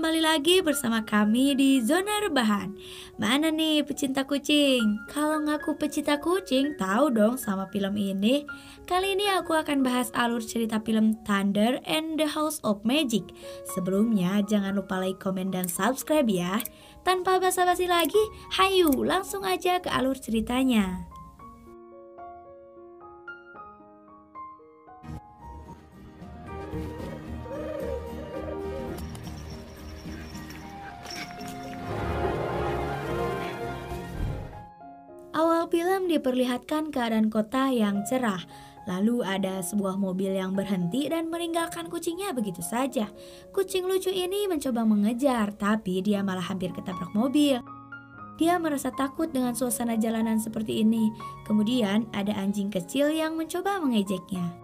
kembali lagi bersama kami di Zona Rebahan. Mana nih pecinta kucing? Kalau ngaku pecinta kucing, tahu dong sama film ini. Kali ini aku akan bahas alur cerita film Thunder and the House of Magic. Sebelumnya jangan lupa like, komen, dan subscribe ya. Tanpa basa-basi lagi, hayu langsung aja ke alur ceritanya. Awal film diperlihatkan keadaan kota yang cerah. Lalu ada sebuah mobil yang berhenti dan meninggalkan kucingnya begitu saja. Kucing lucu ini mencoba mengejar, tapi dia malah hampir ketabrak mobil. Dia merasa takut dengan suasana jalanan seperti ini. Kemudian ada anjing kecil yang mencoba mengejeknya.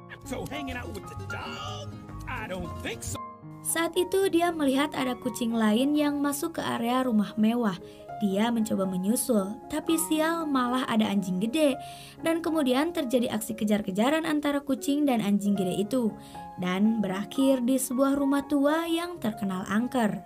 Saat itu dia melihat ada kucing lain yang masuk ke area rumah mewah. Dia mencoba menyusul, tapi sial malah ada anjing gede. Dan kemudian terjadi aksi kejar-kejaran antara kucing dan anjing gede itu. Dan berakhir di sebuah rumah tua yang terkenal angker.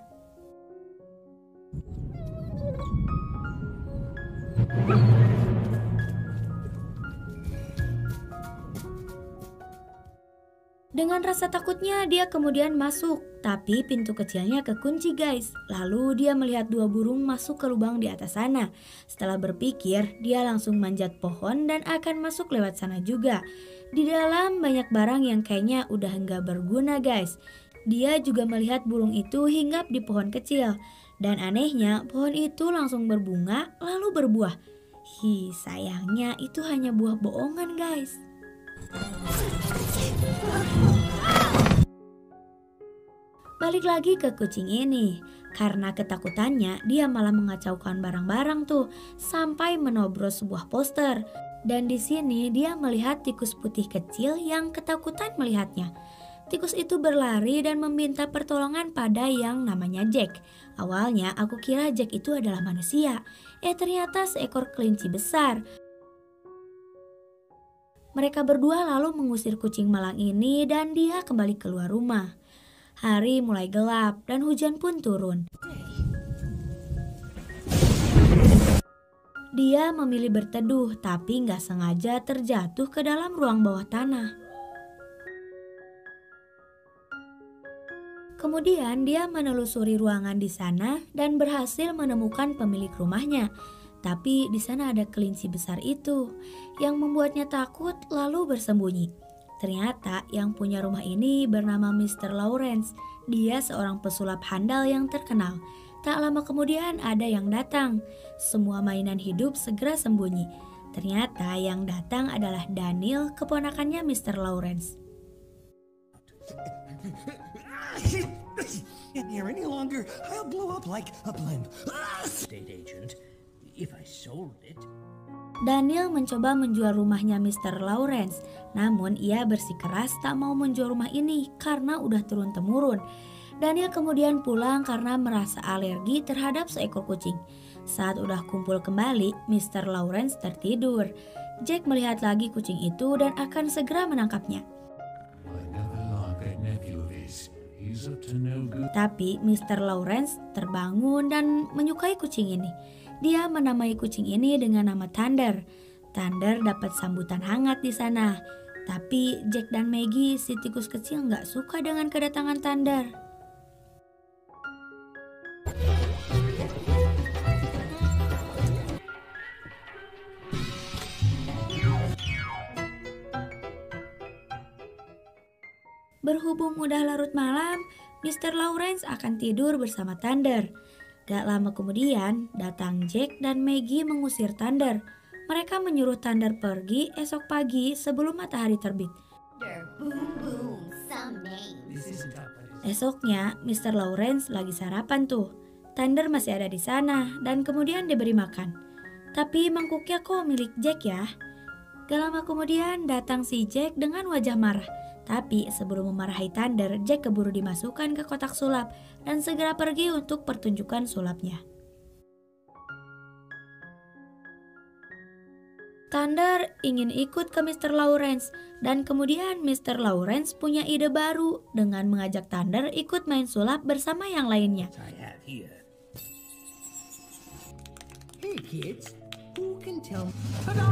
Dengan rasa takutnya dia kemudian masuk, tapi pintu kecilnya kekunci guys. Lalu dia melihat dua burung masuk ke lubang di atas sana. Setelah berpikir, dia langsung manjat pohon dan akan masuk lewat sana juga. Di dalam banyak barang yang kayaknya udah nggak berguna guys. Dia juga melihat burung itu hinggap di pohon kecil. Dan anehnya pohon itu langsung berbunga lalu berbuah. Sayangnya itu hanya buah bohongan guys. Balik lagi ke kucing ini. Karena ketakutannya, dia malah mengacaukan barang-barang tuh sampai menobros sebuah poster. Dan di sini dia melihat tikus putih kecil yang ketakutan melihatnya. Tikus itu berlari dan meminta pertolongan pada yang namanya Jack. Awalnya aku kira Jack itu adalah manusia. Ternyata seekor kelinci besar. Mereka berdua lalu mengusir kucing malang ini dan dia kembali keluar rumah. Hari mulai gelap dan hujan pun turun. Dia memilih berteduh tapi nggak sengaja terjatuh ke dalam ruang bawah tanah. Kemudian dia menelusuri ruangan di sana dan berhasil menemukan pemilik rumahnya. Tapi di sana ada kelinci besar itu yang membuatnya takut lalu bersembunyi. Ternyata yang punya rumah ini bernama Mr. Lawrence. Dia seorang pesulap handal yang terkenal. Tak lama kemudian ada yang datang. Semua mainan hidup segera sembunyi. Ternyata yang datang adalah Daniel, keponakannya Mr. Lawrence. Can't hear any longer. I'll blow up like a blimp. State agent, if I sold it. Daniel mencoba menjual rumahnya Mr. Lawrence, namun ia bersikeras tak mau menjual rumah ini karena udah turun-temurun. Daniel kemudian pulang karena merasa alergi terhadap seekor kucing. Saat udah kumpul kembali, Mr. Lawrence tertidur. Jack melihat lagi kucing itu dan akan segera menangkapnya. Tapi Mr. Lawrence terbangun dan menyukai kucing ini. Dia menamai kucing ini dengan nama Thunder. Thunder dapat sambutan hangat di sana. Tapi Jack dan Maggie, si tikus kecil, nggak suka dengan kedatangan Thunder. Berhubung udah larut malam, Mr. Lawrence akan tidur bersama Thunder. Gak lama kemudian, datang Jack dan Maggie mengusir Thunder. Mereka menyuruh Thunder pergi esok pagi sebelum matahari terbit. Esoknya, Mr. Lawrence lagi sarapan tuh. Thunder masih ada di sana dan kemudian diberi makan. Tapi mangkuknya kok milik Jack ya? Gak lama kemudian datang si Jack dengan wajah marah. Tapi sebelum memarahi Thunder, Jack keburu dimasukkan ke kotak sulap dan segera pergi untuk pertunjukan sulapnya. Thunder ingin ikut ke Mr. Lawrence dan kemudian Mr. Lawrence punya ide baru dengan mengajak Thunder ikut main sulap bersama yang lainnya. I have here. Hey kids, who can tell me? Ta-da!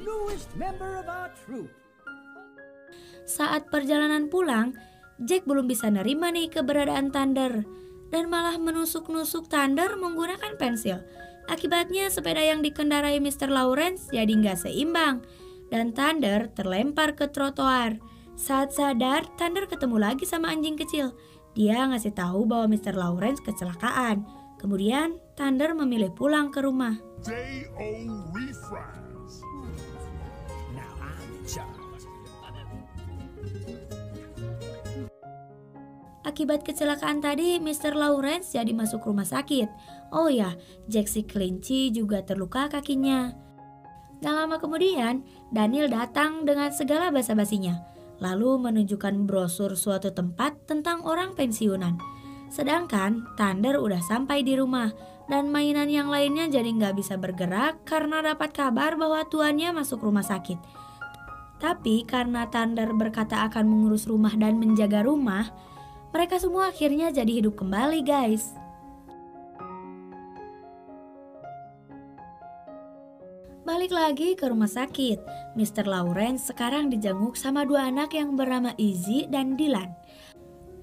Newest member of our troop. Saat perjalanan pulang, Jack belum bisa nerima nih keberadaan Thunder dan malah menusuk-nusuk Thunder menggunakan pensil. Akibatnya sepeda yang dikendarai Mr. Lawrence jadi nggak seimbang dan Thunder terlempar ke trotoar. Saat sadar, Thunder ketemu lagi sama anjing kecil. Dia ngasih tahu bahwa Mr. Lawrence kecelakaan. Kemudian Thunder memilih pulang ke rumah. J.O. Refries. Now I'm in charge. Akibat kecelakaan tadi, Mr. Lawrence jadi masuk rumah sakit. Oh ya, Jack si kelinci juga terluka kakinya. Gak lama kemudian, Daniel datang dengan segala basa-basinya, lalu menunjukkan brosur suatu tempat tentang orang pensiunan. Sedangkan Thunder udah sampai di rumah dan mainan yang lainnya jadi nggak bisa bergerak karena dapat kabar bahwa tuannya masuk rumah sakit. Tapi karena Thunder berkata akan mengurus rumah dan menjaga rumah, mereka semua akhirnya jadi hidup kembali, guys. Balik lagi ke rumah sakit, Mr. Lawrence sekarang dijenguk sama dua anak yang bernama Izzy dan Dylan.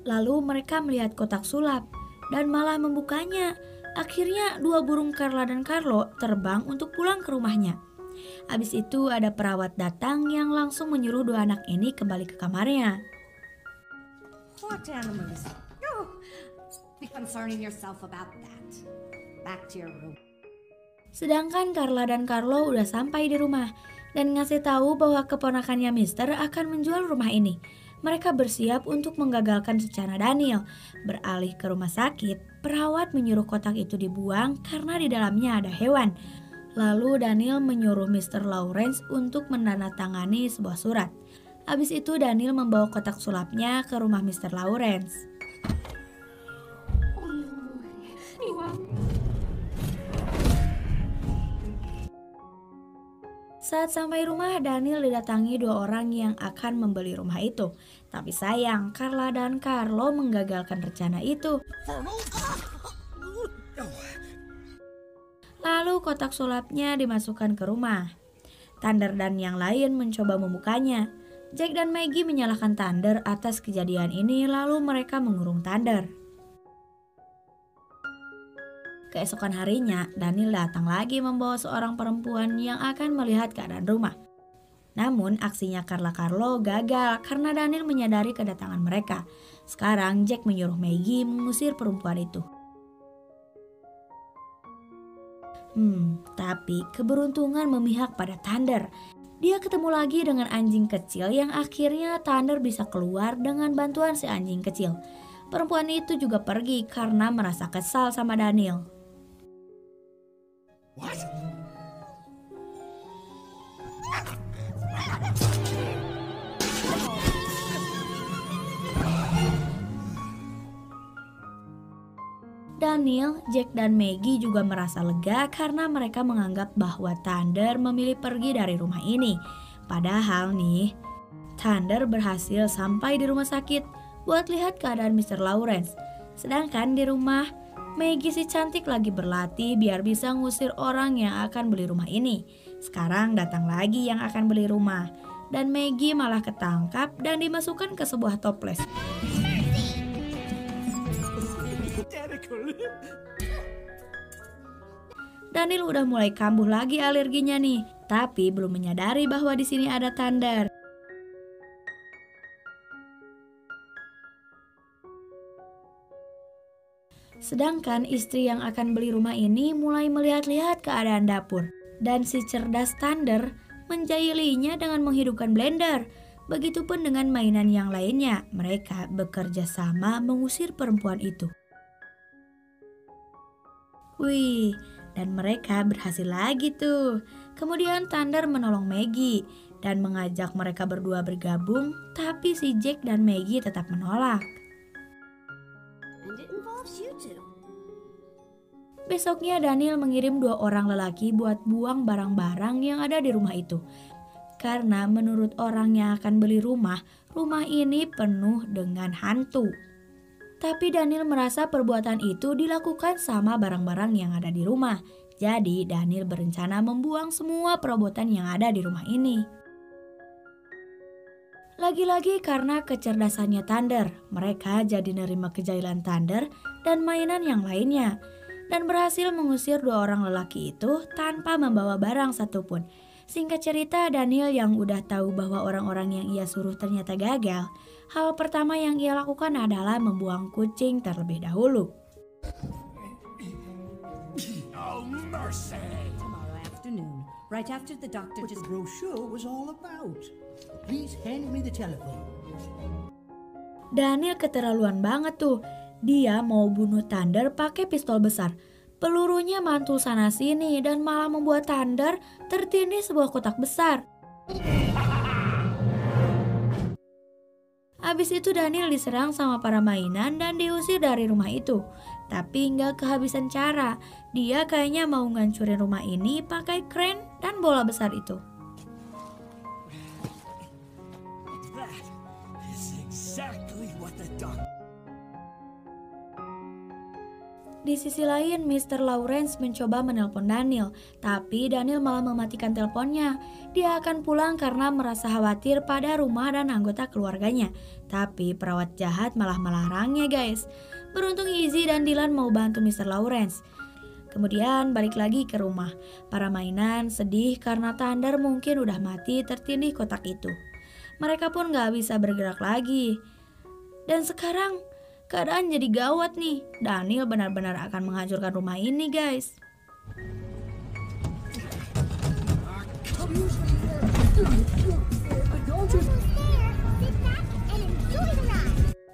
Lalu mereka melihat kotak sulap dan malah membukanya. Akhirnya dua burung Carla dan Carlo terbang untuk pulang ke rumahnya. Abis itu ada perawat datang yang langsung menyuruh dua anak ini kembali ke kamarnya. What animals? Oh, be concerning yourself about that. Back to your room. Sedangkan Carla dan Carlo udah sampai di rumah dan ngasih tahu bahwa keponakannya Mister akan menjual rumah ini. Mereka bersiap untuk menggagalkan rencana Daniel. Beralih ke rumah sakit, perawat menyuruh kotak itu dibuang karena di dalamnya ada hewan. Lalu Daniel menyuruh Mr. Lawrence untuk menandatangani sebuah surat. Habis itu Daniel membawa kotak sulapnya ke rumah Mr. Lawrence. Saat sampai rumah, Daniel didatangi dua orang yang akan membeli rumah itu. Tapi sayang, Carla dan Carlo menggagalkan rencana itu. Lalu kotak sulapnya dimasukkan ke rumah. Thunder dan yang lain mencoba membukanya. Jack dan Maggie menyalahkan Thunder atas kejadian ini, lalu mereka mengurung Thunder. Keesokan harinya, Daniel datang lagi membawa seorang perempuan yang akan melihat keadaan rumah. Namun aksinya Carla Carlo gagal karena Daniel menyadari kedatangan mereka. Sekarang Jack menyuruh Maggie mengusir perempuan itu. Tapi keberuntungan memihak pada Thunder. Dia ketemu lagi dengan anjing kecil yang akhirnya Thunder bisa keluar dengan bantuan si anjing kecil. Perempuan itu juga pergi karena merasa kesal sama Daniel. What? Daniel, Jack, dan Maggie juga merasa lega karena mereka menganggap bahwa Thunder memilih pergi dari rumah ini. Padahal nih, Thunder berhasil sampai di rumah sakit buat lihat keadaan Mr. Lawrence. Sedangkan di rumah, Maggie si cantik lagi berlatih biar bisa ngusir orang yang akan beli rumah ini. Sekarang datang lagi yang akan beli rumah. Dan Maggie malah ketangkap dan dimasukkan ke sebuah toples. Daniel udah mulai kambuh lagi alerginya nih, tapi belum menyadari bahwa di sini ada Thunder. Sedangkan istri yang akan beli rumah ini mulai melihat-lihat keadaan dapur. Dan si cerdas Thunder menjahilinya dengan menghidupkan blender. Begitupun dengan mainan yang lainnya, mereka bekerja sama mengusir perempuan itu. Wih, dan mereka berhasil lagi tuh. Kemudian Thunder menolong Maggie dan mengajak mereka berdua bergabung, tapi si Jack dan Maggie tetap menolak. Besoknya Daniel mengirim 2 orang lelaki buat buang barang-barang yang ada di rumah itu. Karena menurut orang yang akan beli rumah ini penuh dengan hantu. Tapi Daniel merasa perbuatan itu dilakukan sama barang-barang yang ada di rumah. Jadi Daniel berencana membuang semua perabotan yang ada di rumah ini. Lagi-lagi karena kecerdasannya Thunder, mereka jadi nerima kejailan Thunder dan mainan yang lainnya. Dan berhasil mengusir 2 orang lelaki itu tanpa membawa barang satupun. Singkat cerita, Daniel yang udah tahu bahwa orang-orang yang ia suruh ternyata gagal, hal pertama yang ia lakukan adalah membuang kucing terlebih dahulu. Oh, mercy! Tomorrow afternoon, right after the doctor What the just... brochure was all about. Please hand me the telephone. Daniel keterlaluan banget tuh. Dia mau bunuh Thunder pakai pistol besar. Pelurunya mantul sana sini dan malah membuat Thunder tertindih sebuah kotak besar. Habis itu Daniel diserang sama para mainan dan diusir dari rumah itu. Tapi nggak kehabisan cara. Dia kayaknya mau ngancurin rumah ini pakai kren dan bola besar itu. That is exactly what the doctor... Di sisi lain, Mr. Lawrence mencoba menelpon Daniel, tapi Daniel malah mematikan teleponnya. Dia akan pulang karena merasa khawatir pada rumah dan anggota keluarganya. Tapi perawat jahat malah melarangnya guys. Beruntung Izzy dan Dylan mau bantu Mr. Lawrence. Kemudian balik lagi ke rumah. Para mainan sedih karena Thunder mungkin udah mati tertindih kotak itu. Mereka pun gak bisa bergerak lagi. Dan sekarang keadaan jadi gawat nih. Daniel benar-benar akan menghancurkan rumah ini guys.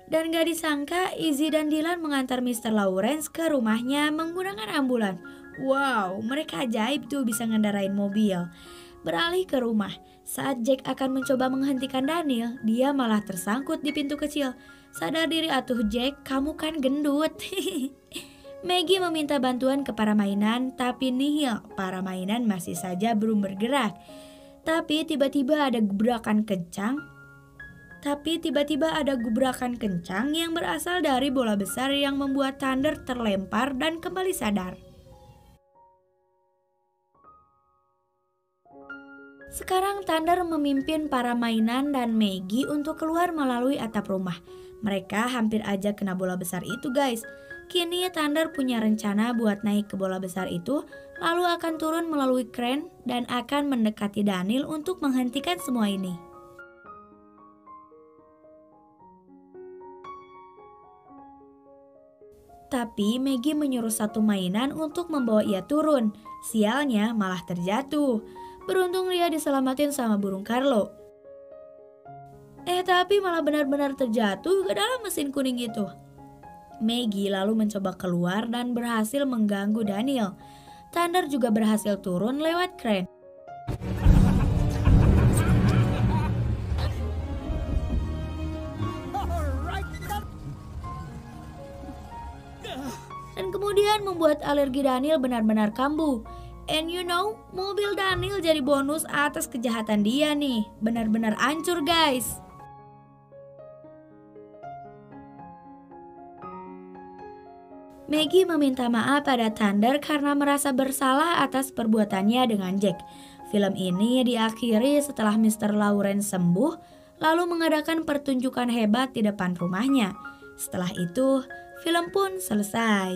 Dan gak disangka Izzy dan Dylan mengantar Mr. Lawrence ke rumahnya menggunakan ambulan. Wow, mereka ajaib tuh bisa ngendarain mobil. Beralih ke rumah, saat Jack akan mencoba menghentikan Daniel, dia malah tersangkut di pintu kecil. Sadar diri atuh Jack, kamu kan gendut. Maggie meminta bantuan ke para mainan, tapi nihil. Para mainan masih saja belum bergerak. Tapi tiba-tiba ada gebrakan kencang yang berasal dari bola besar yang membuat Thunder terlempar dan kembali sadar. Sekarang Thunder memimpin para mainan dan Maggie untuk keluar melalui atap rumah. Mereka hampir aja kena bola besar itu guys. Kini Thunder punya rencana buat naik ke bola besar itu, lalu akan turun melalui kren dan akan mendekati Daniel untuk menghentikan semua ini. Tapi Maggie menyuruh satu mainan untuk membawa ia turun. Sialnya malah terjatuh. Beruntung dia diselamatin sama burung Carlo. Tapi malah benar-benar terjatuh ke dalam mesin kuning itu. Maggie lalu mencoba keluar dan berhasil mengganggu Daniel. Thunder juga berhasil turun lewat kren. Dan kemudian membuat alergi Daniel benar-benar kambuh. And you know, mobil Daniel jadi bonus atas kejahatan dia nih. Benar-benar hancur guys. Maggie meminta maaf pada Thunder karena merasa bersalah atas perbuatannya dengan Jack. Film ini diakhiri setelah Mr. Lawrence sembuh, lalu mengadakan pertunjukan hebat di depan rumahnya. Setelah itu, film pun selesai.